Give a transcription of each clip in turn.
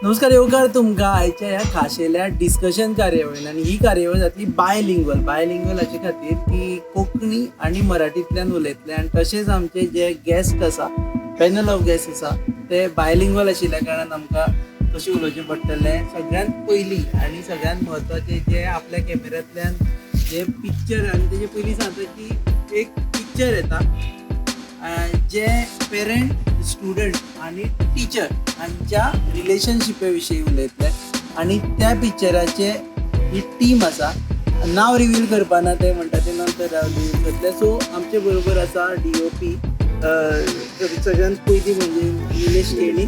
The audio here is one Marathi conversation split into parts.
नमस्कार, येवकार तुमकां आयच्या ह्या खाशेल्या डिस्कशन कार्यावळीन. आनी ही कार्यावळ जातली बायलिंग्वल हाचे खातीर की कोंकणी आनी मराठींतल्यान उलयतले. आनी तशेंच आमचे जे गेस्ट आसा, पॅनल ऑफ गेस्ट आसा ते बायलिंग्वल आशिल्ल्या कारणान आमकां तशें उलोवचें पडटलें. सगळ्यांत पयलीं आनी सगळ्यांत म्हत्वाचें जे आपल्या कॅमेऱ्यांतल्यान जे पिक्चर, आनी तेजे पयलीं सांगता की एक पिक्चर येता जे पेरंट, स्टुडंट आणि टीचर हांच्या रिलेशनशिपे विशीं उलयतले. आनी त्या पिक्चराचे ही टीम आसा, नांव रिवील करपाना ते म्हणटा ते नंतर रिवील करतले. सो आमचे बरोबर आसा DOP, सगळ्यांत पयलीं म्हणजे निलेश केणी.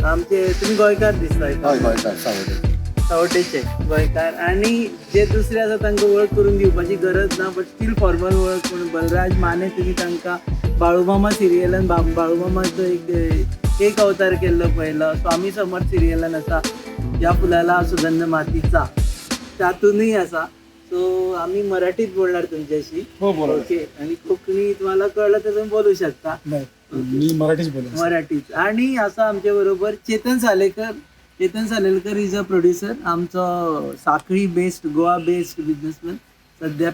आमचे तुमी गोंयकार दिसता, सावड्डेचे गोंयकार. आनी जे दुसरे आसा तांकां वळख करून दिवपाची गरज ना, बट स्टील फॉर्मल वळख म्हणून बलराज माने. तुमी तांकां बाळूमामा सिरियलान बाळूमामाचो एक अवतार केल्लो पळयलो. स्वामी समर्थ सिरियलान आसा, ह्या फुलाला सुगंध मातीचा, तातूनय आसा. सो आम्ही मराठीत बोलणार तुमच्याशी. ओके. आणि कोंकणी तुम्हाला कळलं तर तुम्ही बोलू शकता. मी मराठीच. आणि असं आमच्या बरोबर Chetan Salelkar is a producer. आमचो Sankhali based, Goa based businessman. सध्या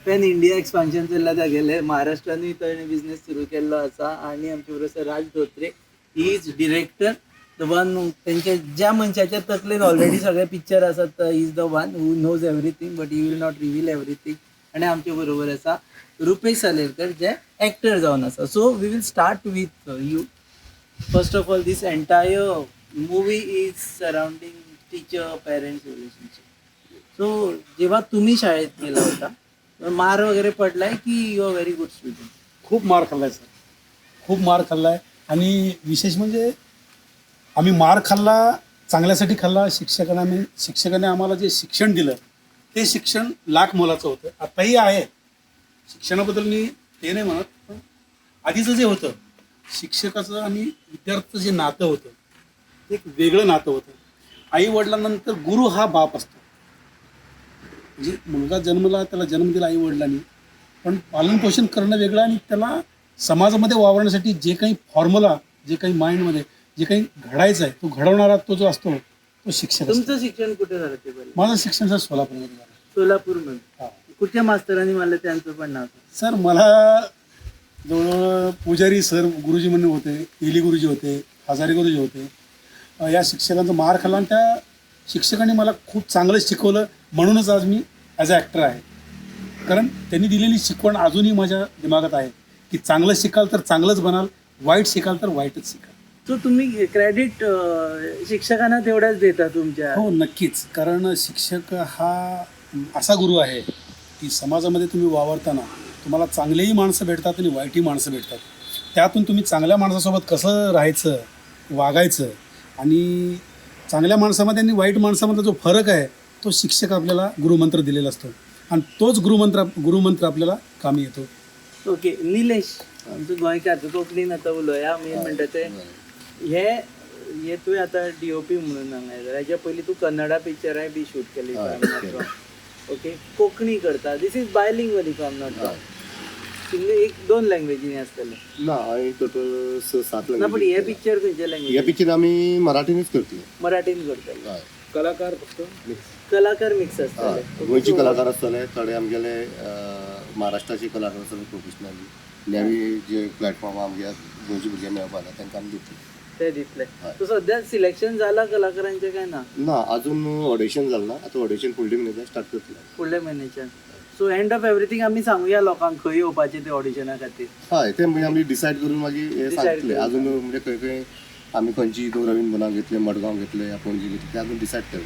पॅन इंडिया एक्सपान्शन चल्ला तागेले. महाराष्ट्रानूय ताणें बिझनेस सुरू केल्लो आसा. आणि आमचे बरोबर आसा Raj Dhotre. He is director, the one. त्यांच्या ज्या मनशाच्या तकलेन ऑलरेडी सगळे पिक्चर आसात, he is the one who knows everything, but he will not reveal everything. आणि आमच्या बरोबर आसा रुपेश सालेलकर, जे एक्टर जावन आसा. So we will start with you. First of all, this entire movie is surrounding teacher parents relationship. So जेव्हा तुम्ही शाळेत गेला होता, मार वगैरे पडलाय की you are very good student? खूप मार खाल्लाय सर, खूप मार खाल्लाय. आणि विशेष म्हणजे आम्ही मार खाल्ला, चांगल्यासाठी खाल्ला. शिक्षकाने आम्हाला जे शिक्षण दिलं ते शिक्षण लाख मोलाचं होतं. आताही आहे. शिक्षणाबद्दल मी ते नाही म्हणत, पण आधीचं जे होतं शिक्षकाचं आणि विद्यार्थ्याचं जे नातं होतं ते एक वेगळं नातं होतं. आई वडिलांनंतर गुरु हा बाप असतो. म्हणजे मुलगा जन्मला, त्याला जन्म दिला आई वडिलांनी, पण पालनपोषण करणं वेगळं. आणि त्याला समाजामध्ये वावरण्यासाठी जे काही फॉर्म्युला, जे काही माइंडमध्ये जे काही घडायचं आहे, तो घडवणारा तो जो असतो तो शिक्षक. तुमचं शिक्षण कुठे झालं ते पहिले? माझं शिक्षण सर सोलापूरमध्ये झालं. सोलापूरमध्ये? कुठल्या मास्तरांनी मला त्यांचं पण नाव? सर मला जवळ पुजारी सर, गुरुजी म्हणून होते, इली गुरुजी होते, हजारे गुरुजी होते. या शिक्षकांचा मार खाल्ला आणि त्या शिक्षकांनी मला खूप चांगलं शिकवलं. म्हणूनच आज मी ॲज अ ॲक्टर आहे. कारण त्यांनी दिलेली शिकवण अजूनही माझ्या दिमागात आहे की चांगलं शिकाल तर चांगलंच बनाल, वाईट शिकाल तर वाईटच शिकाल. सो तुम्ही क्रेडिट शिक्षकांना तेवढ्याच देता तुमच्या? हो, नक्कीच. कारण शिक्षक हा असा गुरु आहे की समाजामध्ये तुम्ही वावरताना तुम्हाला चांगलेही माणसं भेटतात आणि वाईटही माणसं भेटतात. त्यातून तुम्ही चांगल्या माणसासोबत कसं राहायचं, वागायचं, आणि चांगल्या माणसामध्ये आणि वाईट माणसामध्ये जो फरक आहे तो शिक्षक आपल्याला गुरुमंत्र दिलेला असतो. आणि तोच गुरुमंत्र आपल्याला कामी येतो. ओके. निलेश, आमचं गोंयकार, कोंकणीन आतां उलोवया. मेन म्हणटा ते हे तुवें आतां DOP म्हणून सांगलें. हेच्या पयलीं तूं कन्नडा पिक्चराय बी शूट केली. ओके. कोंकणी करता. This is bilingual if I am not wrong. तुमगे एक दोन लँग्वेजींनी आसतले ना? हांवें टोटल 6-7 ना, पण हे पिक्चर खंयच्या लँग्वेज? हे पिक्चर आमी मराठीनूच करतले. मराठीन करतले. कलाकार फक्त कलाकार मिक्स आसतले. गोंयचे कलाकार आसतले, थोडे आमगेले महाराष्ट्राचे कलाकार आसतले प्रोफेशनली. नवी जे प्लॅटफॉर्म आमगे गोंयचे भुरगे मेळपाक जाय तांकां आमी दितले. ते दितले. सो सध्या सिलेक्शन जाला कलाकारांचें काय ना? ना, अजून ऑडिशन जालें ना. आतां ऑडिशन फुडल्या म्हयन्याच्यान स्टार्ट करतले. फुडल्या म्हयन्याच्यान. सो एंड ऑफ एवरीथिंग आमी सांगुया लोकांक खंय येवपाचें ते ऑडिशना खातीर. हय, ते म्हणजे आमी डिसायड करून मागीर हे सांगतले. अजून म्हणजे खंय खंय आमी खंयची तो रवींद्र भवनाक घेतले, मडगांव घेतले, पणजी घेतले, ते अजून डिसायड केलें.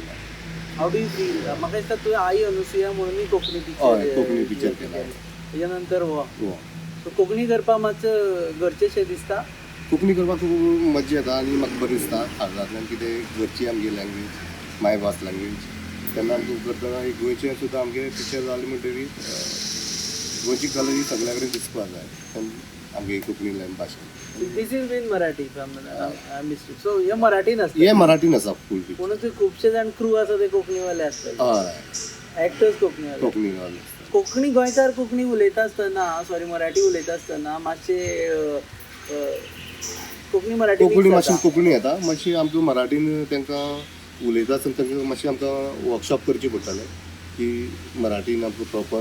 How do you feel? म्हाका दिसता तुवें आई अनुसुया म्हणून कोंकणी पिक्चर केला. तेच्या नंतर हो. सो कोंकणी करपाक मातसो गरजेशें दिसता. कोंकणी करपाक खूब मजा येता आनी म्हाका बरें दिसता. हांगांतल्यान कितें घरची आमगे लँग्वेज, मायभास लँग्वेज. तेन्ना आमकां करतना एक गोंयचें सुद्दां आमगे पिक्चर जालें म्हणटकीर गोंयची कला ही सगळ्या कडेन दिसपाक जाय आमगे कोंकणी भाशेन. This is been Marathi mistake. So हे मराठीन आसता? हे मराठीन आसा फूल पिक्चर. पूण खुबशे जाण क्रू आसा ते कोंकणीवाले आसतले. हय, एक्टर्स कोंकणीवाले. कोंकणीवाले. कोंकणी गोंयकार कोंकणी उलयता आसतना, सॉरी मराठी उलयता आसतना मातशे कोंकणी मराठी कोंकणी mix मातशी जाता. कोंकणी येता मातशी आमकां मराठीन तांकां उलयता आसतना तांकां मातशें आमकां वर्कशॉप करचें पडटलें की मराठीन आमकां प्रॉपर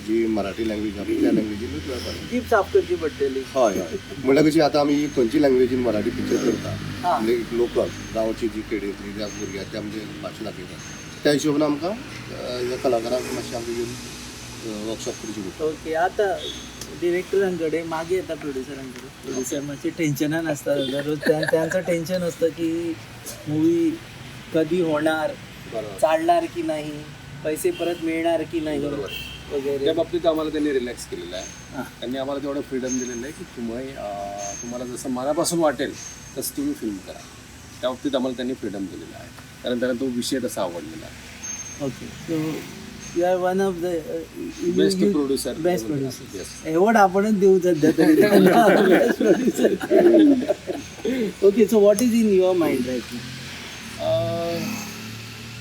जी मराठी लँग्वेज आहा त्या लँग्वेजीन उलयपाक. जीप साफ करची पडटली. हय हय म्हणल्यार कशी आतां आमी खंयची लँग्वेजीन मराठी पिक्चर करता हा. म्हणजे लोकल गांवची जी खेडेंतली ज्या भुरग्यां त्या म्हणजे भाशा दाखयता त्या हिशोबान आमकां ह्या कलाकारांक मातशें आमकां येवन वर्कशॉप करची पडटा. ओके आता डिरेक्टरांकडे मागे येतात प्रोड्युसरांकडे. प्रोड्युसर मातशे टेन्शनान असतात दररोज त्यांचं टेन्शन असतं की मूवी कधी होणार, चालणार की नाही, पैसे परत मिळणार की नाही वगैरे. त्या बाबतीत आम्हाला त्यांनी रिलॅक्स केलेलं आहे. हां. त्यांनी आम्हाला तेवढं फ्रीडम दिलेलं आहे की तुम्हाला जसं मनापासून वाटेल तसं तुम्ही फिल्म करा. त्या बाबतीत आम्हाला त्यांनी फ्रीडम दिलेलं आहे, कारण त्यांना तो विषय तसा आवडलेला आहे. Okay so you are one of the best producer. Best producer एवढं आपणच देऊ सध्या तरी best producer. Okay so what is in your mind right now?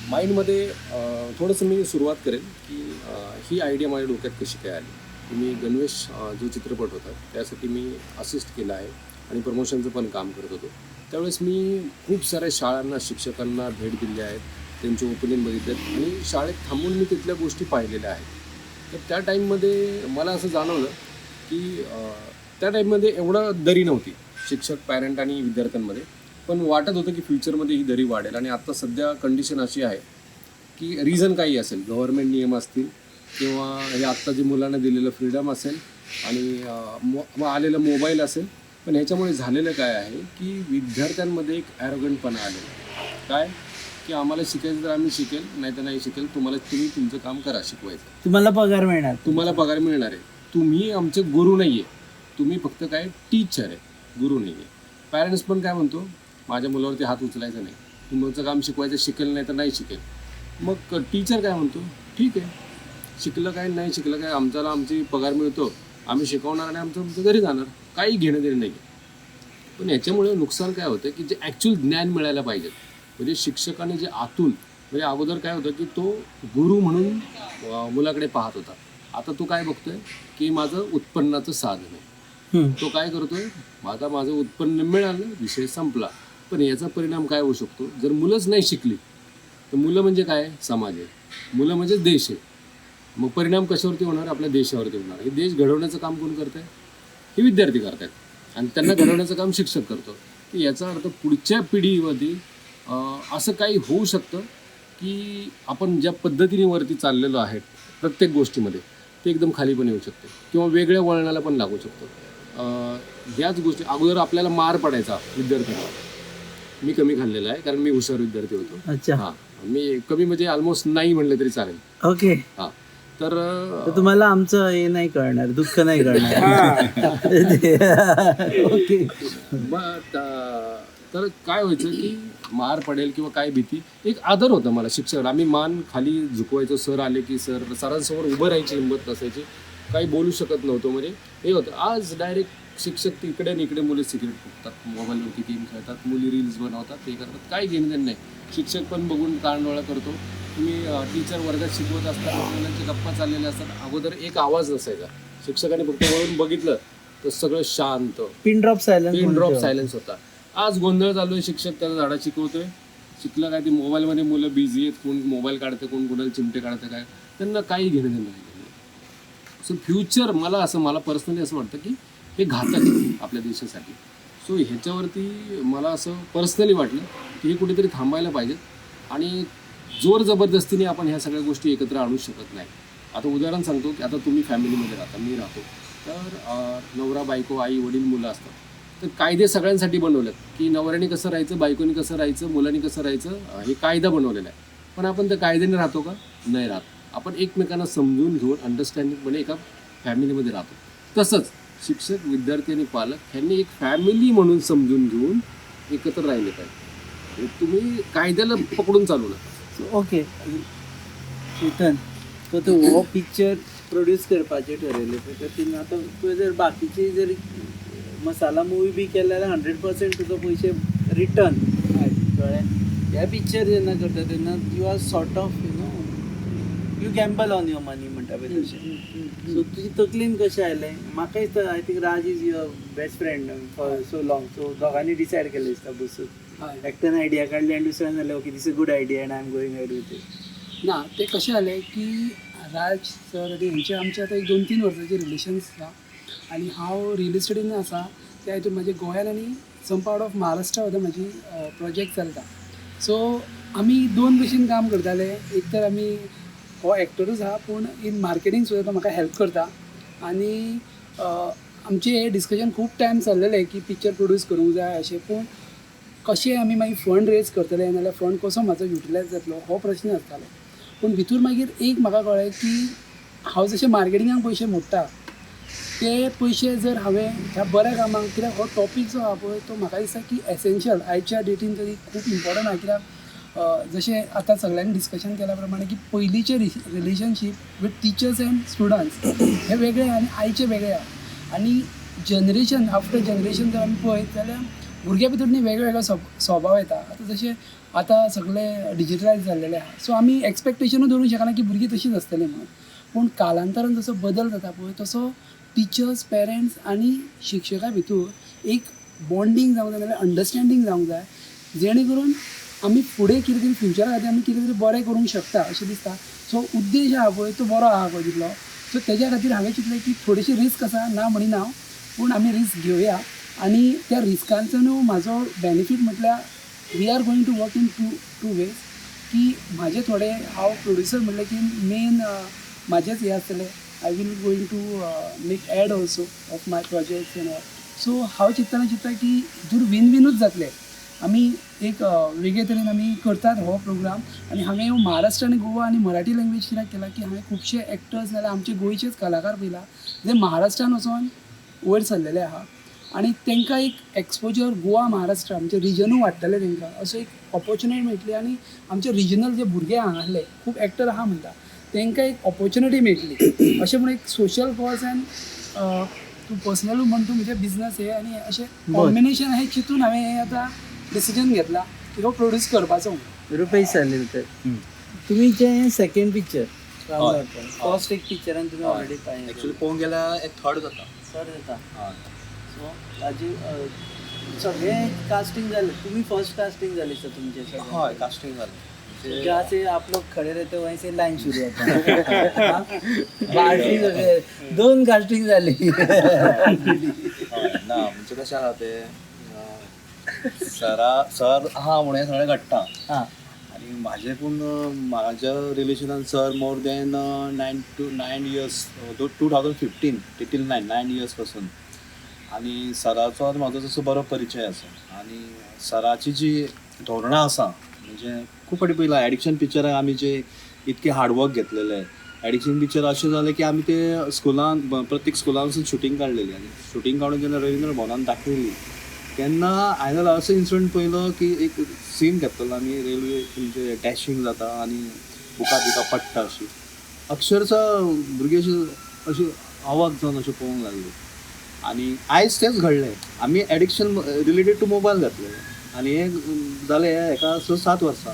माइंडमध्ये थोडंसं मी सुरुवात करेन की ही आयडिया माझ्या डोक्यात कशी काय आली. मी गणवेश जो चित्रपट होता त्यासाठी मी असिस्ट केला आहे आणि प्रमोशनचं पण काम करत होतो. त्यावेळेस मी खूप साऱ्या शाळांना, शिक्षकांना भेट दिली आहेत, त्यांचे ओपिनियन बघितले आणि शाळेत थांबून मी तिथल्या गोष्टी पाहिलेल्या आहेत. तर त्या टाईममध्ये मला असं जाणवलं की त्या टाईममध्ये एवढं दरी नव्हती शिक्षक, पॅरेंट आणि विद्यार्थ्यांमध्ये, पण वाटत होतं की फ्युचरमध्ये ही दरी वाढेल. आणि आत्ता सध्या कंडिशन अशी आहे की रिझन काही असेल, गव्हर्नमेंट नियम असतील किंवा हे आत्ता जे मुलांना दिलेलं फ्रीडम असेल आणि आलेलं मोबाईल असेल, पण ह्याच्यामुळे झालेलं काय आहे की विद्यार्थ्यांमध्ये एक ॲरोगंटपणा आलेला. काय की आम्हाला शिकायचं तर आम्ही शिकेल, नाही तर नाही शिकेल, तुम्ही तुमचं काम करा शिकवायचं, तुम्हाला पगार मिळणार. तुम्हाला पगार मिळणार आहे, तुम्ही आमचे गुरु नाही आहे, तुम्ही फक्त काय टीचर आहे, गुरु नाही आहे. पॅरेंट्स पण काय म्हणतो, माझ्या मुलावरती हात उचलायचा नाही, तुमचं काम शिकवायचं, शिकेल नाही तर नाही शिकेल. मग टीचर काय म्हणतो, ठीक आहे, शिकलं काय नाही शिकलं काय, आमची पगार मिळतो, आम्ही शिकवणार आणि आमचं घरी जाणार, काही घेणं देणं नाही. पण याच्यामुळे नुकसान काय होतं की जे ॲक्च्युअल ज्ञान मिळायला पाहिजे, म्हणजे शिक्षकाने जे आतून, म्हणजे अगोदर काय होतं की तो गुरु म्हणून मुलाकडे पाहत होता, आता तो काय बघतोय की माझं उत्पन्नाचं साधन आहे. तो काय करतोय, माझं उत्पन्न मिळालं, विषय संपला. पण याचा परिणाम काय होऊ शकतो, जर मुलंच नाही शिकली तर मुलं म्हणजे काय, समाज आहे, मुलं म्हणजे देश आहे. मग परिणाम कशावरती होणार, आपल्या देशावरती होणार. हे देश घडवण्याचं काम कोण करत आहे, हे विद्यार्थी करत आहेत आणि त्यांना घडवण्याचं काम शिक्षक करतो. तर याचा अर्थ पुढच्या पिढीमध्ये असं काही होऊ शकतं की आपण ज्या पद्धतीने वरती चाललेलो आहे प्रत्येक गोष्टीमध्ये ते एकदम खाली पण येऊ शकते किंवा वेगळ्या वळणाला पण लागू शकतो. ह्याच गोष्टी अगोदर आपल्याला मार पडायचा विद्यार्थ्यांना, मी कमी खाल्लेला आहे कारण मी हुशार विद्यार्थी होतो. अच्छा. हां, मी कमी म्हणजे ऑलमोस्ट नाही म्हणलं तरी चालेल. ओके. हां, तर तुम्हाला आमचं हे नाही कळणार, दुःख नाही कळणार. ओके. तर काय व्हायचं की मार पडेल किंवा काय भीती, एक आदर होता मला शिक्षक, आम्ही मान खाली झुकवायचो, सर आले की सरांसमोर उभं राहायची हिंमत नसायची, काही बोलू शकत नव्हतो, म्हणजे हे होतं. आज डायरेक्ट शिक्षक तिकडे आणि इकडे मुलं सिगरेट फुकतात, मोबाईलवरती गेम खेळतात, मुली रील्स बनवतात, ते करतात, काही घेणं देणं नाही. शिक्षक पण बघून कानडोळा करतो. तुम्ही टीचर वर्गात शिकवत असताना मुलांच्या गप्पा चाललेल्या असतात, अगोदर एक आवाज नसायचा, शिक्षकाने फक्त वळून बघितलं तर सगळं शांत, पिन ड्रॉप सायलेन्स होता. आज गोंधळ चालू आहे, शिक्षक त्याला धडा शिकवतोय, शिकलं काय, ते मोबाईलमध्ये मुलं बिझी आहेत, कोण मोबाईल काढतं, कोण कोणाला चिमटे काढतं, काय त्यांना काही घेणं देणं नाही. सो फ्युचर मला पर्सनली असं वाटतं की हे घातक आहे आपल्या देशासाठी. सो ह्याच्यावरती मला असं पर्सनली वाटलं की हे कुठेतरी थांबायला पाहिजेत आणि जोर जबरदस्तीने आपण ह्या सगळ्या गोष्टी एकत्र आणू शकत नाही. आता उदाहरण सांगतो की आता तुम्ही फॅमिलीमध्ये राहता, मी राहतो, तर नवरा बायको, आई वडील, मुलं असतात, तर कायदे सगळ्यांसाठी बनवलेत की नवऱ्याने कसं राहायचं, बायकोनी कसं राहायचं, मुलांनी कसं राहायचं, हे कायदा बनवलेला आहे. पण आपण त्या कायद्याने राहतो का, नाही राहत. आपण एकमेकांना समजून घेऊन अंडरस्टँडिंगपणे एका फॅमिलीमध्ये राहतो. तसंच शिक्षक, विद्यार्थी आणि पालक ह्यांनी एक फॅमिली म्हणून समजून घेऊन एकत्र राहिले पाहिजे. तुम्ही कायद्याला पकडून चालू नका. ओके. चेतन, तो हो पिक्चर प्रोड्यूस करपाचें ठरयलें पळय, तर तिने आतां तुवें जर बाकीची जर मसाला मुवी बी केल्यार 100% तुजो पयशे रिटर्न कळ्ळें. ह्या पिक्चर जेन्ना करता तेन्ना you are sort of you gamble on your money म्हणटा मेळटा पळय तशें. सो तुजी तकलीन कशें आयलें म्हाका दिसता I think Raj is your best friend for so long. So दोगांनी डिसायड केलें दिसता बसून एकट्यान आयडिया काडली आनी दुसऱ्यान जालें okay this is good idea and I am going head with it. ना ते कशें जालें की राज सर आनी हेंचे आमचे आतां एक 2-3 वर्सांचे रिलेशन्स आसा आनी हांव रियल इस्टेटीन आसा त्या हितून म्हाजे गोंयान आनी सम पार्ट ऑफ महाराष्ट्रा सुद्दां म्हाजी प्रोजेक्ट चलता. सो आमी 2 भशेन काम करताले. एक तर आमी हो एक्टरूच आहा पूण इन मार्केटींग सुद्दां तो म्हाका हेल्प करता आनी आमचें हें डिस्कशन खूब टायम चल्लेलें की पिक्चर प्रोड्यूस करूंक जाय अशें. पूण कशें आमी मागीर फंड रेज करतले नाजाल्यार फंड कसो म्हाजो युटिलायज जातलो हो प्रश्न आसतालो. पूण भितूर मागीर एक म्हाका कळ्ळें की हांव जशें मार्केटिंगाक पयशे मोडटा ते पयशे जर हांवें ह्या बऱ्या कामाक कित्याक हो टॉपीक जो आहा पळय तो म्हाका दिसता की एसेन्शियल आयच्या डेटीन तरी खूब इम्पॉर्टंट आहा. कित्याक जशें आतां सगळ्यांनी डिस्कशन केल्या प्रमाणे की पयलींचे relationship with teachers end students हे वेगळे आनी आयचे वेगळे आहा. आनी जनरेशन आफ्टर जनरेशन जर आमी पळयत जाल्यार भुरग्या भितर न्ही वेगवेगळो स्वभाव येता. आतां जशें आतां सगळें डिजिटलायज जाल्लेलें आहा सो आमी एक्सपेक्टेशनूय धरूंक शकना की भुरगीं तशींच आसतलीं म्हणून. पूण कालांतरान जसो बदल जाता पळय तसो टिचर्स पेरंट्स आनी शिक्षकां भितर एक बॉन्डिंग जावंक जाय नाजाल्यार अंडरस्टँडींग जावंक जाय जेणे करून आमी फुडें कितें तरी फ्युचरा खातीर आमी कितें तरी बरें करूंक शकता अशें दिसता. सो उद्देश आहा पळय तो बरो आहा पळय तितलो. सो तेज्या खातीर हांवें चिंतलें की थोडीशी रिस्क आसा ना म्हणिना हांव पूण आमी रिस्क घेवया आनी त्या रिस्कांचो न्हू म्हाजो बेनिफीट म्हटल्यार we are going to work in two ways की म्हाजे थोडे हांव प्रोड्युसर म्हणलें की मेन म्हाजेच हे आसतले I will going to make ad also of my projects and all. So हांव चिंतता की हितूर विनूच जातले. आमी एक वेगळे तरेन आमी करतात हो प्रोग्राम आनी हांवें महाराष्ट्र आनी गोवा आनी मराठी लँग्वेज कित्याक केला की हांवें खुबशे एक्टर्स नाजाल्यार आमचे गोंयचेच कलाकार पळयला जे महाराष्ट्रान वचून वयर सरलेले आहा आनी तांकां एक एक्सपोजर गोवा महाराष्ट्र आमचे रिजनूय वाडटले तांकां असो एक ऑपॉर्च्युनिटी मेळटली आनी आमचे रिजनल जे भुरगे हांगासले खूब एक्टर आहा म्हणटा तांकां एक ऑपॉर्च्युनिटी मेळटली अशें म्हण एक सोशल कॉज एंड तूं पर्सनलू म्हण तूं म्हणजे बिजनस हे आनी अशें कॉम्बिनेशन हें चिंतून हांवें हें आतां डिसिजन घेतला की हो प्रोड्यूस करपाचो म्हणून. रुपेश सालीलकर तुमी जे सेकंड पिक्चर फर्स्ट एक पिक्चरान तुमी ऑलरेडी पाहिलें एक्चुअली पळोवंक गेल्यार एक थर्ड जाता. चड जाता. सो ताजी सगळें कास्टिंग जालें तुमी फर्स्ट कास्टिंग जालें सर तुमचें सगळें. हय कास्टिंग जालें. जहाँ से आप लोग खड़े रहते हो वहीं से लाइन शुरू होता है. कास्टिंग सगळे 2 कास्टिंग झाली. ना म्हणजे कशें आहा तें सर आहा म्हणून हें सगळें घडटा आनी म्हाजें पूण म्हाज्या रिलेशनान sir more than 9 years 2015 till 9 years पासून आनी सराचो आनी म्हाजो तसो बरो परिचय आसा आनी सराची जी धोरणां आसा म्हणजे खूब फावटी पयला एडिक्शन पिक्चराक आमी जे इतके हार्डवर्क घेतलेले एडिक्शन पिक्चर अशें जालें की आमी ते स्कुलान प्रत्येक स्कुलान वचून शुटींग काडलेली आनी शुटींग काडून जेन्ना रवींद्र भवनान दाखयली तेन्ना हांवें असो इन्सिडंट पयलो की एक सीन घेतलेलो आमी रेल्वे म्हणजे डॅशिंग जाता आनी बुकां बिकां पडटा अशी अक्षरशः भुरगीं अशी आवाज जावन अशें पळोवंक लागली आनी आयज तेंच घडलें. आमी एडिक्शन रिलेटेड टू मोबायल घातले आनी हें जालें हेका 6-7 वर्सां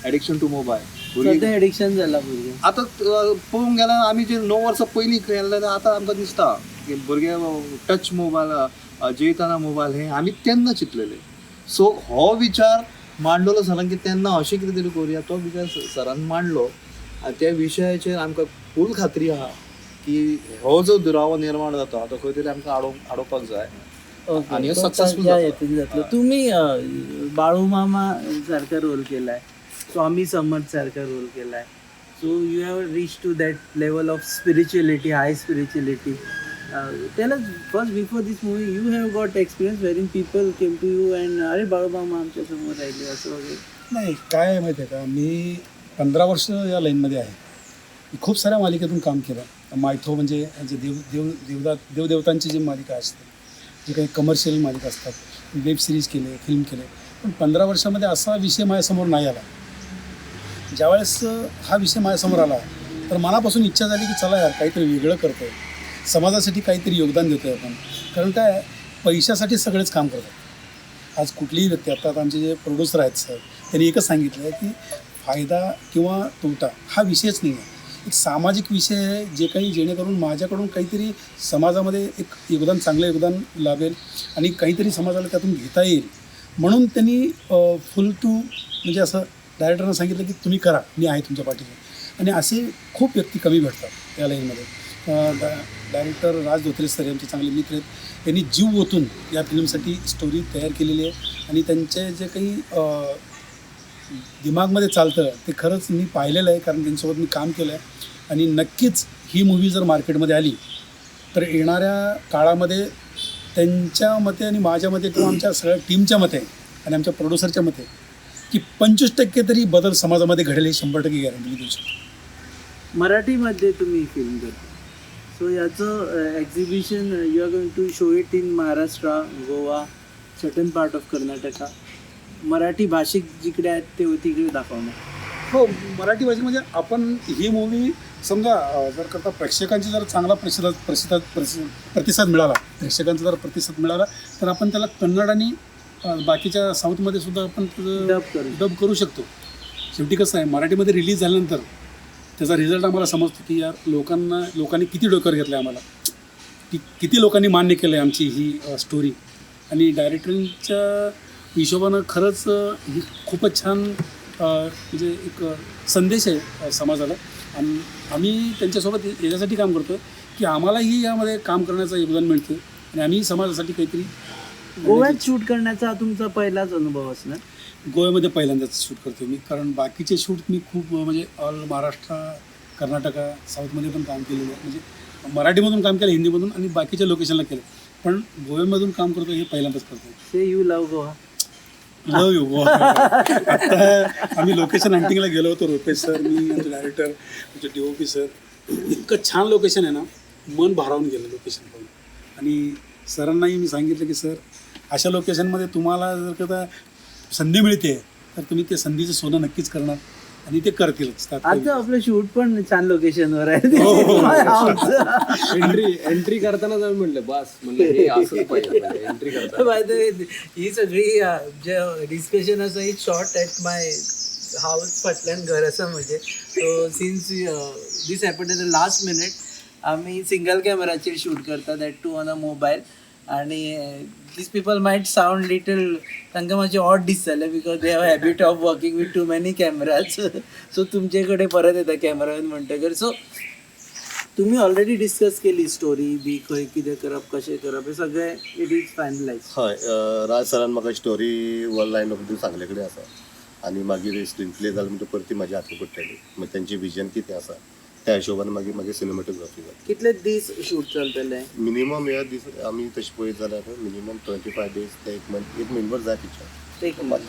एडिक्शन टू मोबायल. एडिक्शन जाला भुरगे आतां पळोवंक गेल्यार आमी जे 9 वर्सां पयलीं केल्लें आतां आमकां दिसता की भुरगे टच मोबायल जेयतना मोबायल हें आमी तेन्ना चिंतलेले. सो हो विचार मांडलो सरान की तेन्ना अशें कितें तरी करुया तो विचार सरान मांडलो आनी त्या विशयाचेर आमकां फूल खात्री आहा की हो जो दुरावो निर्माण जाता तो खंय तरी आमकां आडोवपाक जाय आनी सक्सेसफूल जातलो. तुम्ही बाळू मामा सारखा रोल केलाय स्वामी समर्थ सारखा रोल केलाय. So you have reach to that level of spirituality high spirituality. Tell us first before this movie you have got experience varying people came to you and अरे बाळू मामा आमच्या समोर राहिले असं वगैरे. नाही काय आहे माहिती आहे का मी 15 वर्ष या लाईनमध्ये आहे. खूप साऱ्या मालिकेतून काम केलं. मायथो म्हणजे जे देवदेवतांची जी मालिका असते जे काही कमर्शियल मालिका असतात वेब सिरीज केले फिल्म केले पण 15 वर्षामध्ये असा विषय माझ्यासमोर नाही आला. ज्यावेळेस हा विषय माझ्यासमोर आला तर मनापासून इच्छा झाली की चला यार काहीतरी वेगळं करतोय समाजासाठी काहीतरी योगदान देतोय आपण. कारण काय पैशासाठी सगळेच काम करतात. आज कुठलीही व्यक्ती आता आमचे जे प्रोड्युसर आहेत सर त्यांनी एकच सांगितलं आहे की फायदा किंवा तोटा हा विषयच नाही आहे. एक सामाजिक विषय आहे जे काही जेणेकरून माझ्याकडून काहीतरी समाजामध्ये एक योगदान, चांगलं योगदान लाभेल आणि काहीतरी समाजाला त्यातून घेता येईल म्हणून त्यांनी फुल टू म्हणजे असं डायरेक्टरनं सांगितलं की तुम्ही करा, मी आहे तुमच्या पाठीशी. आणि असे खूप व्यक्ती कमी भेटतात या लाईनमध्ये. डायरेक्टर राज धोत्रे सर यांचे चांगले मित्र आहेत. त्यांनी जीव ओतून या फिल्मसाठी स्टोरी तयार केलेली आहे आणि त्यांचे जे काही दिमागमध्ये चालतं ते खरंच मी पाहिलेलं आहे, कारण त्यांच्यासोबत मी काम केलं आहे. आणि नक्कीच ही मूव्ही जर मार्केटमध्ये आली तर येणाऱ्या काळामध्ये त्यांच्या मते आणि माझ्या मते किंवा आमच्या सगळ्या टीमच्या मते आणि आमच्या प्रोड्युसरच्या मते की 25% तरी बदल समाजामध्ये घडेल, हे 100% गॅरंटी मी देऊ शकतो. मराठीमध्ये तुम्ही फिल्म करता, सो याचं exhibition you are going to show it in Maharashtra, Goa, certain part of Karnataka. Marathi भाषिक जिकडे आहेत ते तिकडे दाखवणार. हो, मराठी भाषेत म्हणजे आपण ही मूव्ही समजा जर करता प्रेक्षकांची जर चांगला प्रतिसाद मिळाला, प्रेक्षकांचा जर प्रतिसाद मिळाला तर आपण त्याला कन्नड आणि बाकीच्या साऊथमध्ये सुद्धा आपण डब करू शकतो. शेवटी कसं आहे, मराठीमध्ये रिलीज झाल्यानंतर त्याचा रिझल्ट आम्हाला समजतो की यार लोकांनी किती डोक्यावर घेतलं आहे, आम्हाला किती लोकांनी मान्य केलं आहे आमची ही स्टोरी. आणि डायरेक्टरांच्या हिशोबानं खरंच ही खूपच छान म्हणजे एक संदेश आहे समाजाला. आणि आम्ही त्यांच्यासोबत याच्यासाठी काम करतो की आम्हालाही यामध्ये काम करण्याचं योगदान मिळतं आणि आम्ही समाजासाठी काहीतरी. गोव्यात शूट करण्याचा तुमचा पहिलाच अनुभव असणार? गोव्यामध्ये पहिल्यांदाच शूट करतो मी, कारण बाकीचे शूट मी खूप म्हणजे ऑल महाराष्ट्र, कर्नाटका, साऊथमध्ये पण काम केलेलं आहे. म्हणजे मराठीमधून काम केलं, हिंदीमधून आणि बाकीच्या लोकेशनला केलं, पण गोव्यामधून काम करतो हे पहिल्यांदाच करतो. Say you love Goa. Love you Goa. आता आम्ही लोकेशन हंटिंगला गेलो होतो, रुपेश सर, मी, आमचे डायरेक्टर, आमचे DOP सर. इतकं छान लोकेशन आहे ना, मन भारावून गेलं लोकेशन पाहून. आणि सरांनाही मी सांगितलं की सर, अशा लोकेशनमध्ये तुम्हाला जर का संधी मिळते तर तुम्ही ते संधीचं सोनं नक्कीच करणार आणि ते करतीलच. आता आपलं शूट पण छान लोकेशनवर आहे. एंट्री करताना जर म्हणलं बस म्हणलं हे असंच पाहिजे एंट्री करताना. बाय द वे, ही सगळी जे डिस्कशन असं ही शॉर्ट ॲट माय हाऊस फाटल्यान घर असं म्हणजे. So since this happen in the last minute, आम्ही सिंगल कॅमेराचेर शूट करता, that too on a mobile. आणि these people might sound little, तांकां मातशें ऑड दिसतलें because they have habit of working with too many cameras. So तुमचे कडेन परत येता कॅमेरामॅन म्हणटकर. सो तुम्ही ऑलरेडी डिस्कस केली स्टोरी बी, खंय कितें करप, कशें करप, हें सगळें इट इज फायनलायज. हय, राज सरान म्हाका स्टोरी वन लायन ऑफ दिवन सांगले कडेन आसा आनी मागीर स्क्रीन प्ले जालो म्हणटकीर परती म्हाज्या हातीन पडटली. मागीर तेंचें विजन कितें आसा त्या हिशोबान मागीर सिनेमॅटोग्राफी जाली. कितले दीस शूट चलतले? मिनिमम ह्या दीस आमी तशें पळयत जाल्यार मिनिमम 25 days ते एक म्हयनभर जाय पिक्चर.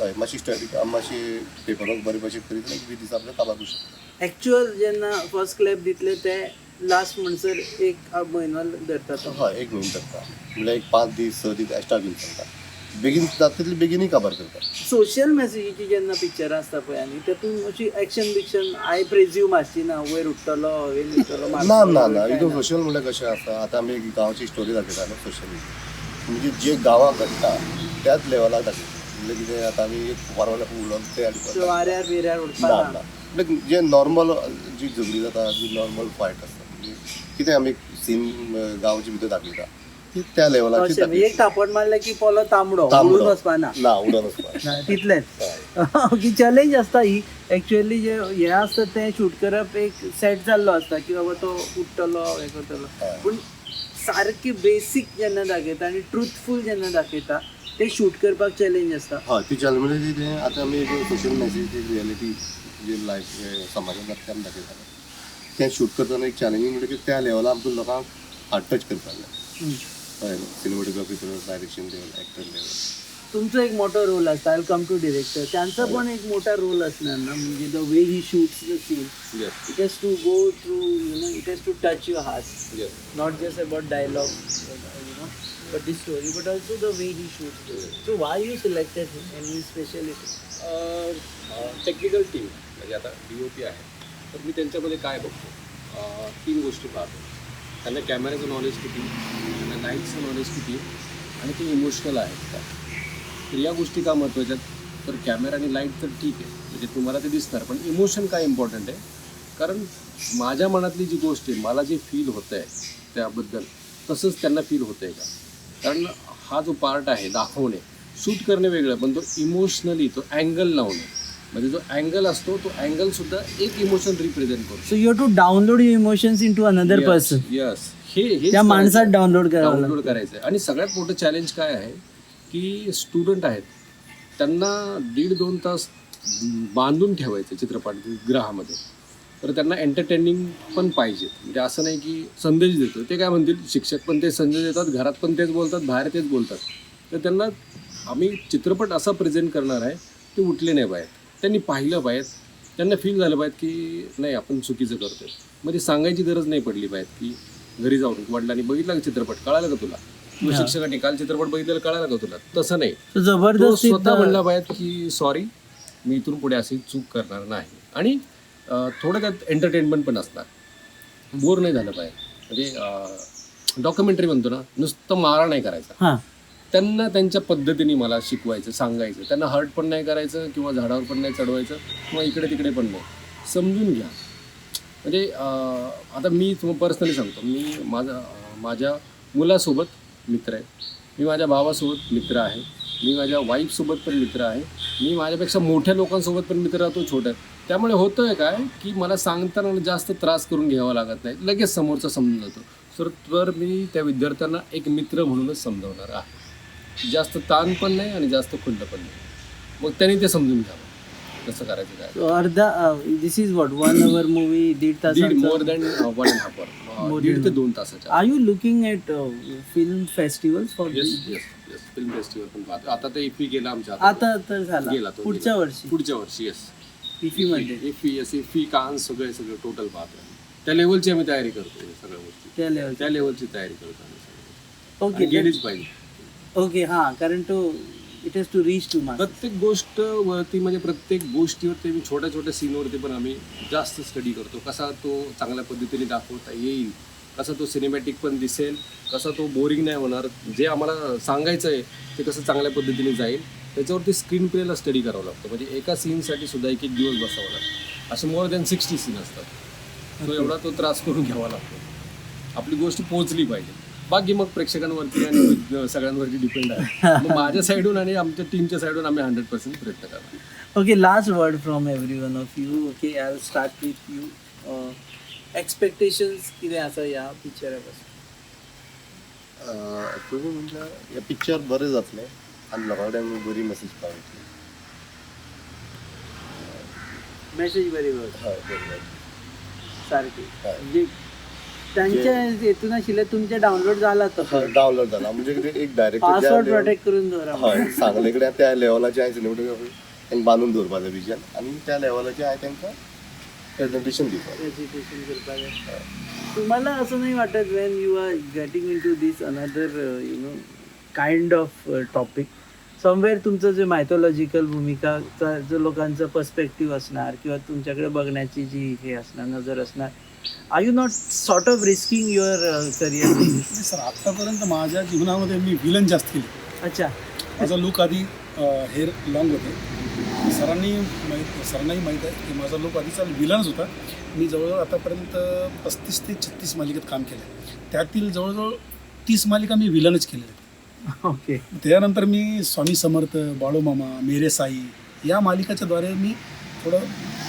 हय, मातशी स्टडी मातशी पेपर वर्क बरे भशेन करीत 20 दीस आपल्याक काबार करूं शकता. एक्चुअल जेन्ना फर्स्ट क्लॅप दितले ते लास्ट म्हणसर एक म्हयनो धरता तो? हय, एक म्हयनो धरता, म्हणल्यार एक 5 दीस 6 दीस एक्स्ट्रा घेवन चलता. बेगीन जाता तितले बेगीनूय काबार करता. सोशल मॅसेजीची जेन्ना पिक्चरां आसता पळय आनी तेतून अशी एक्शन बिक्शन आय प्रेज्यूम आसची ना, वयर उठटलो हवेन उठटलो? ना हितून सोशल म्हणल्यार कशें आसा, आतां आमी एक गांवची स्टोरी दाखयता न्हू सोशल म्हणजे जे गांवांत घडटा त्याच लेवलाक दाखयता. म्हणजे कितें आतां आमी एक वारवल्याक उडोवन ते आनी वाऱ्यार बिऱ्यार उठपा ना म्हणजे जे नॉर्मल जी झगडी जाता, जी नॉर्मल फायट आसता, म्हणजे कितें आमी सीन गांवचे भितर दाखयता त्या लेवलाची. एक थापड मारले की पोलो तांबडो उडून वचपा ना, उडोन वचपा तितलेंच. की चॅलेंज आसता ही एक्चुअली जे हे आसता तें शूट करप एक सेट जाल्लो आसता की बाबा तो उठटलो हे करतलो, पूण सारकी बेसीक जेन्ना दाखयता आनी ट्रुथफूल जेन्ना दाखयता ते शूट करपाक चॅलेंज आसता. हय, ती चॅलेंज म्हणजे कितें आतां आमी एक सोशल मॅसेज रियलिटी जे लायफ समाजान जाता तें दाखयता तें शूट करतना एक चॅलेंजींग म्हणजे की त्या लेवलार आमकां लोकांक हार्ट टच करपाक जाय. हय, cinematography direction level, actor level. तुमचो एक मोठो रोल आसता. I will come to director. त्यांचा पण एक मोठा रोल असणार ना, म्हणजे the way he shoots the scene. It has to go through, you know, it has to touch your heart. Not just about dialogue, you know, but the story, but also the way he shoots. So why you selected him? Any specialty? Technical team म्हणजे आता DOP आहे तर मी त्यांच्यामध्ये काय बघतो, 3 गोष्टी पाहतो. त्यांना कॅमेऱ्याचं नॉलेज किती, त्यांना लाईटचं नॉलेज किती आणि ते इमोशनल आहेत का. तर या गोष्टी का महत्त्वाच्या आहेत, तर कॅमेरा आणि लाईट तर ठीक आहे म्हणजे तुम्हाला ते दिसणार, पण इमोशन काय इम्पॉर्टंट आहे कारण माझ्या मनातली जी गोष्ट आहे, मला जे फील होतं आहे त्याबद्दल तसंच त्यांना फील होतं आहे का? कारण हा जो पार्ट आहे दाखवणे, शूट करणे वेगळं, पण तो इमोशनली तो अँगल लावणे, म्हणजे जो अँगल असतो तो अँगलसुद्धा एक इमोशन रिप्रेझेंट करतो. So you have to download your emotions into another person. Yes, हे त्या माणसात डाउनलोड करावं डाउनलोड करायचं आहे. आणि सगळ्यात मोठं चॅलेंज काय आहे की स्टुडंट आहेत, त्यांना 1.5-2 तास बांधून ठेवायचं चित्रपटगृहामध्ये, तर त्यांना एंटरटेनिंग पण पाहिजे. म्हणजे असं नाही की संदेश देतो, ते काय म्हणतील शिक्षक पण ते संदेश देतात, घरात पण तेच बोलतात, बाहेर तेच बोलतात. तर त्यांना आम्ही चित्रपट असा प्रेझेंट करणार आहे ते उठले नाही पाहिजेत, त्यांनी पाहिलं पाहिजे, त्यांना फील झालं पाहिजे की नाही आपण चुकीचं करतोय. मग ते सांगायची गरज नाही पडली पाहिजे की घरी जाऊन वडिलांनी बघितला का चित्रपट, कळालं का तुला, किंवा शिक्षकांनी काल चित्रपट बघितलेलं कळालं का तुला, तसं नाही. So तो जबरदस्ती स्वतः म्हणला पाहिजे की सॉरी, मी इथून पुढे अशी चूक करणार नाही. आणि थोडं त्यात एंटरटेनमेंट पण असणार, बोर नाही झालं पाहिजे. म्हणजे डॉक्युमेंटरी म्हणतो ना, नुसतं मारा नाही करायचा, हां त्यांना त्यांच्या पद्धतीने मला शिकवायचं, सांगायचं. त्यांना हर्ट पण नाही करायचं किंवा झाडावर पण नाही चढवायचं किंवा इकडे तिकडे पण नाही. समजून घ्या. म्हणजे आता मी तुम्हाला पर्सनली सांगतो, मी माझ्या मुलासोबत मित्र आहे, मी माझ्या भावासोबत मित्र आहे, मी माझ्या वाईफसोबत पण मित्र आहे, मी माझ्यापेक्षा मोठ्या लोकांसोबत पण मित्र राहतो, छोट्या. त्यामुळे होतं आहे काय की मला सांगताना जास्त त्रास करून घ्यावा लागत नाही, लगेच समोरचा समजून जातो. तर मी त्या विद्यार्थ्यांना एक मित्र म्हणूनच समजवणार आहे. जास्त ताण पण नाही आणि जास्त खुंड पण नाही. मग त्यांनी ते समजून घ्यावं कसं करायचं काय. So अर्धा दिस इज व्हॉट 1 hour मूवी, 1.5 तासाचा. मोर दॅन 1.5 hour, 1.5 ते 2 तासाच्या. Are you looking at film festivals for yes yes yes, film festival पण पाहतो. आता तर इफी गेला आमच्या आता तर झाला गेला तो, पुढच्या गेला. वर्षी पुढच्या वर्षी येस, इफी मध्ये इफी कान सगळे टोटल पाहतो. त्या लेवलची आम्ही तयारी करतो, सगळ्या गोष्टी त्या लेवल. त्या लेवलची तयारी करतो आम्ही सगळ्या. ओके गेलीच पाहिजे ओके हां, कारण तो it has to reach to mass. प्रत्येक गोष्ट वरती, म्हणजे प्रत्येक गोष्टीवरती मी छोट्या छोट्या सीनवरती पण आम्ही जास्त स्टडी करतो. कसा तो चांगल्या पद्धतीने दाखवता येईल, कसा तो सिनेमॅटिक पण दिसेल, कसा तो बोरिंग नाही होणार, जे आम्हाला सांगायचं आहे ते कसं चांगल्या पद्धतीने जाईल, त्याच्यावरती स्क्रीन प्लेला स्टडी करावं लागतं. म्हणजे एका सीनसाठी सुद्धा 1 दिवस बसावं लागतं. असे मोर दॅन 60 सीन असतात. तो एवढा तो त्रास करून घ्यावा लागतो. आपली गोष्ट पोहोचली पाहिजे. बाकी मग प्रेक्षकांवरती आणि सगळ्यांवरती डिपेंड आहे. मग माझ्या साईडून आणि आमच्या टीमच्या साईडून आम्ही 100% प्रयत्न करणार. Okay, last word from every one of you. Okay, I will start with you. Expectations कितें आसा ह्या पिक्चरा पासून? एक्चुअली म्हणजे हे पिक्चर बरें जातलें आनी लोकां कडेन बरी मेसेज पावतली. मेसेज बरी बघ हय बरोबर. सारकी. हय. म्हणजे त्यांच्या हेतून आशिल्लें तुमचें डावनलोड जाला तो डावनलोड जाला म्हणजे कितें एक पासवर्ड डायरेक्टर प्रोटेक्ट करून दवरा. हय सांगले कडेन त्या लेवलाचेर हांवें सिनेमॅटोग्राफी तांकां बांदून दवरपाचें विजन आनी त्या लेवलाचेर हांवें तांकां प्रेझेंटेशन दिवपाचें. प्रेझेंटेशन करपाचें. तुम्हाला असं नाही वाटत when you are getting into this another you know kind of topic, somewhere तुमचं जे मायथॉलॉजिकल भूमिकाचा जो लोकांचा पर्स्पेक्टिव्ह असणार किंवा तुमच्याकडे बघण्याची जी हे असणार, नजर असणार, are you not sort of risking your career? Sir आत्तापर्यंत माझ्या जीवनामध्ये मी विलन जास्त केले. अच्छा. माझा लुक आधी हेअर लॉंग होते. सरांनाही माहीत आहे की माझा लुक आधीचा विलनच होता. मी जवळजवळ आतापर्यंत 35 ते 36 मालिकेत काम केलं आहे. त्यातील जवळजवळ 30 मालिका मी विलनच केलेल्या आहेत. ओके. त्यानंतर मी स्वामी समर्थ, बाळूमामा, मेरे साई या मालिकाच्याद्वारे मी थोडं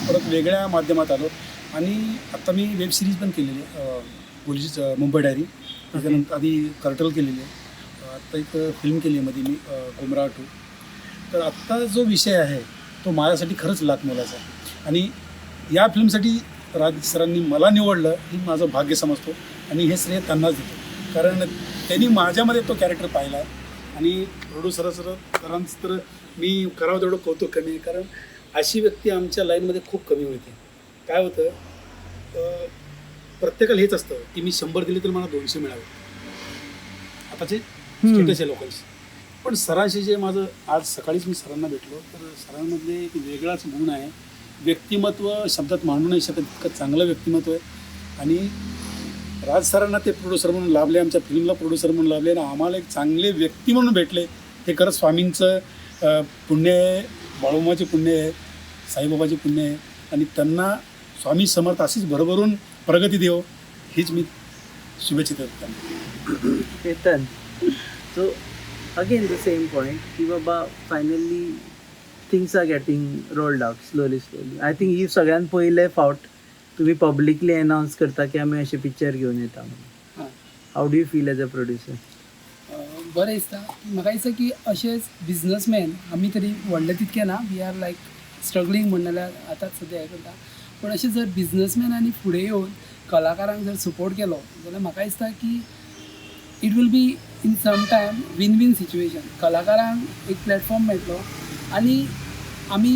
परत वेगळ्या माध्यमात आलो. आणि आत्ता मी वेब सिरीज पण केलेली आहे, पोलीस मुंबई डायरी. त्याच्यानंतर आधी कर्टल केलेली आहे, आत्ता एक फिल्म केली आहे मध्ये मी गुमराह 2. तर आत्ता जो विषय आहे तो माझ्यासाठी खरंच लाख मोलाचा आहे. आणि या फिल्मसाठी राज सरांनी मला निवडलं ही माझं भाग्य समजतो आणि हे श्रेय त्यांनाच देतो. कारण त्यांनी माझ्यामध्ये तो कॅरेक्टर पाहिला आहे. आणि प्रोड्युसरांचं तर मी करावं तेवढं कौतुक कमी आहे, कारण अशी व्यक्ती आमच्या लाईनमध्ये खूप कमी होते. काय होतं, प्रत्येकाला हेच असतं की मी 100 दिले तर मला 200 मिळावे, आताचे स्टेटस आहे लोकांची. पण सरांशी जे माझं आज सकाळीच मी सरांना भेटलो, तर सरांमधले एक वेगळाच गुण आहे. व्यक्तिमत्व शब्दात मांडू नाही शकत, इतकं चांगलं व्यक्तिमत्व आहे. आणि राज सरांना ते प्रोड्युसर म्हणून लाभले, आमच्या फिल्मला प्रोड्युसर म्हणून लाभले आणि आम्हाला एक चांगले व्यक्ती म्हणून भेटले. हे खरंच स्वामींचं पुण्य आहे, बाळूमाचे पुण्य आहे, साईबाबाचे पुण्य आहे. आणि त्यांना स्वामी समर्थ अशीच भरभरून प्रगती देव हीच मी शुभेच्छा देतो त्यांना. Ketan, so again the same point की बाबा finally things are getting rolled out slowly. I think ही सगळ्यात पयले फावट तुम्ही पब्लिकली अनाउन्स करता की आम्ही असे पिक्चर घेऊन येता म्हणून. हां. How do you feel as a producer? बरें दिसता. म्हाका दिसता की अशेंच बिजनसमॅन आमी तरी व्हडले तितके ना, वी आर लायक स्ट्रगलींग म्हण जाल्यार आतांच सद्या हें करता, पूण अशें जर बिजनसमॅनांनी फुडें येवन कलाकारांक जर सपोर्ट केलो जाल्यार म्हाका दिसता की it will be in some time win win situation. कलाकारांक एक प्लॅटफॉर्म मेळटलो आनी आमी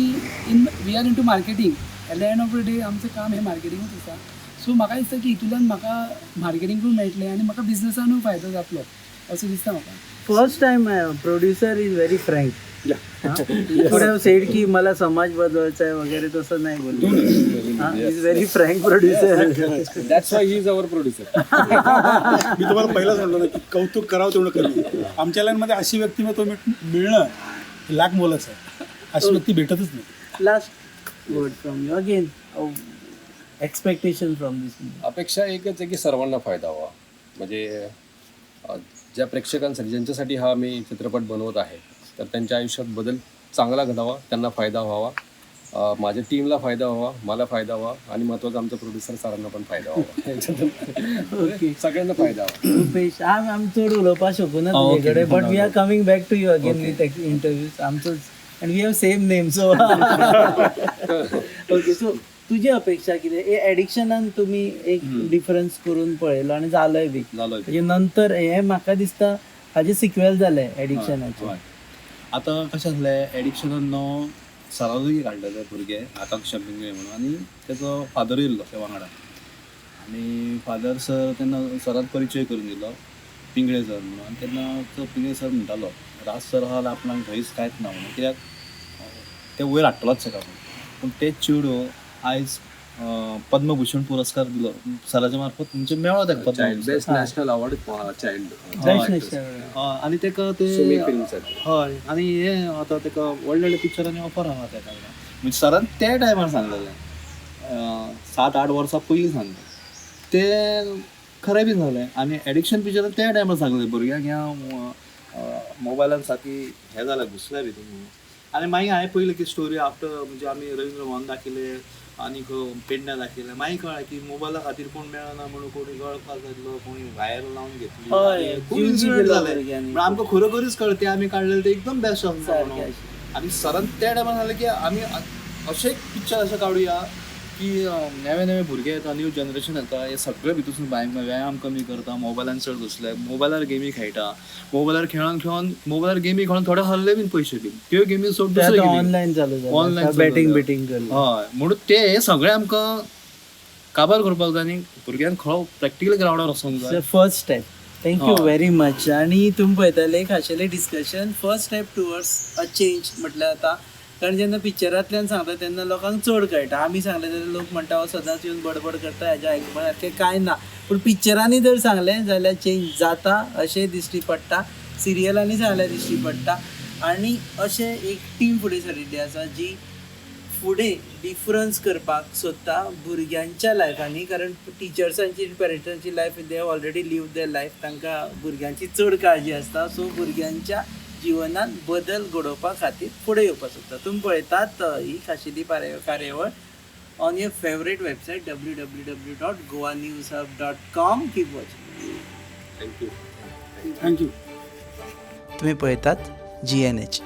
we are into marketing. At the end of the day आमचें काम हें मार्केटींगूच आसा. सो म्हाका दिसता की हितूंतल्यान म्हाका मार्केटींगूय मेळटलें आनी म्हाका बिजनसानूय फायदो जातलो असं दिसता म्हाका. First time producer is very frank. थोडं सेड की मला समाज बदलायचा आहे वगैरे तसं नाही बोललो. Is very frank producer. That's why he is our producer. मी तुम्हाला पहिलाच म्हणलो ना की कौतुक करावं तेवढं कमी. आमच्या लाईनमध्ये अशी व्यक्तिमत्व मिळणं हे लाख मोलाचं आहे. अशी व्यक्ती भेटतच नाही. Last word from you again, expectation from this. अपेक्षा एकच आहे की सर्वांना फायदा व्हावा. म्हणजे ज्या प्रेक्षकांसाठी ज्यांच्यासाठी हा मी चित्रपट बनवत आहे तर त्यांच्या आयुष्यात बदल चांगला घडावा, त्यांना फायदा व्हावा, माझ्या टीमला फायदा व्हावा, मला फायदा व्हावा आणि महत्त्वाचं आमच्या प्रोड्युसर सरांना पण फायदा व्हावा. ओके, सगळ्यांना फायदा व्हावा. रुपेश, आमी चड उलोवपाक शकूना तुजे but we are coming back to you again with interviews. आमचो and we have same name. So okay, so तुजी अपेक्षा कितें? हे एडिक्शनान तुमी एक डिफरन्स करून पळयलो आनी जालोय बी. म्हणजे नंतर हे म्हाका दिसता हाजे सिक्वेल जाले एडिक्शनाचे. आतां कशें जालें, एडिक्शनान न्हू सराजूय काडलेले भुरगे, आकांक्षा पिंगळे म्हणून, आनी तेजो फादरूय येयल्लो त्या वांगडा. आनी फादर सर तेन्ना सरान परिचय करून दिलो पिंगळे सर म्हणून. आनी तेन्ना तो पिंगळे सर म्हणटालो राज सर आहा जाल्यार आपणाक थंयच कांयच ना म्हणून, कित्याक ते वयर हाडटलोच ताका म्हणून. पूण तेच चेडूं आयज पद्मभूषण पुरस्कार दिलो सराच्या मार्फत, म्हणजे मेळ्ळो ताका child best national award child. आनी ताका ते हय, आनी हे आतां ताका व्हडल्या व्हडल्या पिक्चरांनी ऑफर आहा ताका. म्हणजे सरान त्या टायमार सांगलेलें 7-8 वर्सां पयलीं सांगलें ते खरें बी जालें. आनी एडिक्शन पिक्चरान त्या टायमार सांगलें भुरग्यांक ह्या मोबायलान सारकी हें जाल्यार घुसल्या भितर म्हणून. आनी मागीर हांवें पयलें की स्टोरी आफ्टर म्हणजे आमी रवींद्र भवन दाखयलें आनीक पेडण्यां दाखयलें. मागीर कळ्ळें की मोबायला खातीर कोण मेळना म्हणून कोणी गळपाक जातलो, कोणी भायर लावन घेतली, खूब इन्सिडंट जाले. पूण आमकां खरोखरीच कळ्ळें ते आमी काडलेलें ते एकदम बेस्ट आसा म्हणून. आनी सरान त्या टायमार सांगलें की आमी अशें एक पिक्चर अशें काडुया की नवे नवे भुरगे येता, न्यू जनरेशन येता, हे सगळे भितून व्यायाम कमी करता, मोबायलान चड घुसले, मोबायलार गेमी खेळटा, मोबायलार खेळून मोबायलार गेमी खेळून थोडे हल्ले बीन पयशे बीन, त्यो गेमी सोडून ऑनलायन चालू ऑनलायन बॅटिंग हय. म्हणून ते हे सगळे आमकां काबार करपाक जाय आनी भुरग्यांक खरो प्रॅक्टिकल ग्रावंडार वचोंक जाय. First step. Thank you very much. आणि तुम्ही पळयताले एक खाशेलें discussion, first step towards a change म्हटल्यार आतां, कारण जेन्ना पिक्चरांतल्यान सांगता तेन्ना लोकांक चड कळटा. आमी सांगलें जाल्यार लोक म्हणटा हो सदांच येवन बडबड करता, हेज्या आयकपा सारकें कांय ना. पूण पिक्चरांनी जर सांगलें जाल्यार चेंज जाता अशें दिश्टी पडटा, सिरियलांनी सांगल्यार दिश्टी पडटा. आनी अशें एक टीम फुडें सरिल्ली आसा जी फुडें डिफरन्स करपाक सोदता भुरग्यांच्या लायफांनी. कारण टिचर्सांची पेरंट्सांची life they have already live their life, तांकां भुरग्यांची चड काळजी आसता. सो भुरग्यांच्या जिवनात बदल घडोवपा खातीर फुडें येवपाक सोदता. तुमी पळयतात ही खाशेली कार्यावळ on your favourite website www.goanewshub.com. Keep watching. Thank you. Thank you. तुम्ही पळयतात GNH.